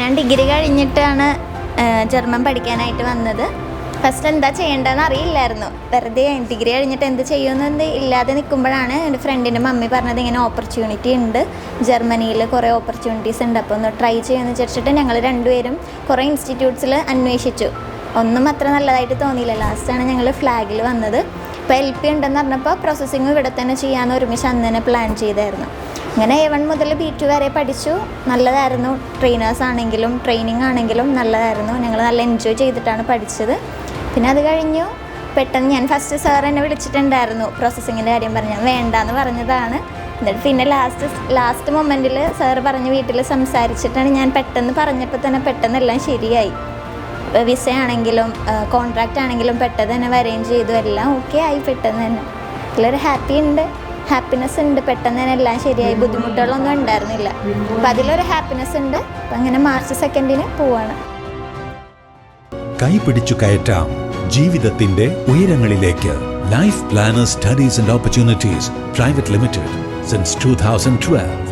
ഞാൻ ഡിഗ്രി കഴിഞ്ഞിട്ടാണ് ജർമ്മൻ പഠിക്കാനായിട്ട് വന്നത്. ഫസ്റ്റ് എന്താ ചെയ്യേണ്ടതെന്ന് അറിയില്ലായിരുന്നു. വെറുതെ ഡിഗ്രി കഴിഞ്ഞിട്ട് എന്ത് ചെയ്യുമെന്ന് ഇല്ലാതെ നിൽക്കുമ്പോഴാണ് എൻ്റെ ഫ്രണ്ടിൻ്റെ മമ്മി പറഞ്ഞത് ഇങ്ങനെ ഓപ്പർച്യൂണിറ്റി ഉണ്ട്, ജർമ്മനിയിൽ കുറേ ഓപ്പർച്യൂണിറ്റീസ് ഉണ്ട്, അപ്പോൾ ഒന്ന് ട്രൈ ചെയ്യുമെന്ന് വിചാരിച്ചിട്ട് ഞങ്ങൾ രണ്ടുപേരും കുറേ ഇൻസ്റ്റിറ്റ്യൂട്ട്സിൽ അന്വേഷിച്ചു. ഒന്നും അത്ര നല്ലതായിട്ട് തോന്നിയില്ല. ലാസ്റ്റാണ് ഞങ്ങൾ ഫ്ലാഗിൽ വന്നത്. ഇപ്പോൾ LP ഉണ്ടെന്ന് പറഞ്ഞപ്പോൾ പ്രോസസ്സിങ് ഇവിടെ തന്നെ ചെയ്യാമെന്ന് ഒരുമിച്ച് അന്ന് തന്നെ പ്ലാൻ ചെയ്തായിരുന്നു. അങ്ങനെ A1 മുതൽ B2 വരെ പഠിച്ചു. നല്ലതായിരുന്നു. ട്രെയിനേഴ്സ് ആണെങ്കിലും ട്രെയിനിങ് ആണെങ്കിലും നല്ലതായിരുന്നു. ഞങ്ങൾ നല്ല എൻജോയ് ചെയ്തിട്ടാണ് പഠിച്ചത്. പിന്നെ അത് കഴിഞ്ഞു പെട്ടെന്ന് ഞാൻ ഫസ്റ്റ് സാർ എന്നെ വിളിച്ചിട്ടുണ്ടായിരുന്നു പ്രോസസ്സിങ്ങിൻ്റെ കാര്യം പറഞ്ഞ്. ഞാൻ വേണ്ടാന്ന് പറഞ്ഞതാണ്. എന്നിട്ട് പിന്നെ ലാസ്റ്റ് മൊമെൻറ്റിൽ സാർ പറഞ്ഞ് വീട്ടിൽ സംസാരിച്ചിട്ടാണ് ഞാൻ പെട്ടെന്ന് പറഞ്ഞപ്പോൾ തന്നെ പെട്ടെന്ന് എല്ലാം ശരിയായി. വിസ ആണെങ്കിലും കോൺട്രാക്റ്റ് ആണെങ്കിലും പെട്ടെന്ന് തന്നെ അറേഞ്ച് ചെയ്തു. എല്ലാം ഓക്കെ ആയി പെട്ടെന്ന് തന്നെ. അതിലൊരു ഹാപ്പിനെസ് ഉണ്ട്. പെട്ടെന്ന് തന്നെ എല്ലാം ശരിയായി. ബുദ്ധിമുട്ടുകളൊന്നും ഉണ്ടായിരുന്നില്ല. അപ്പം അതിലൊരു ഹാപ്പിനെസ് ഉണ്ട്. അപ്പം അങ്ങനെ March 2 പോവാണ്. കൈപിടിച്ചു കയറ്റാം ജീവിതത്തിന്റെ ഉയരങ്ങളിലേക്ക്. Life planner studies and opportunities private limited since 2012.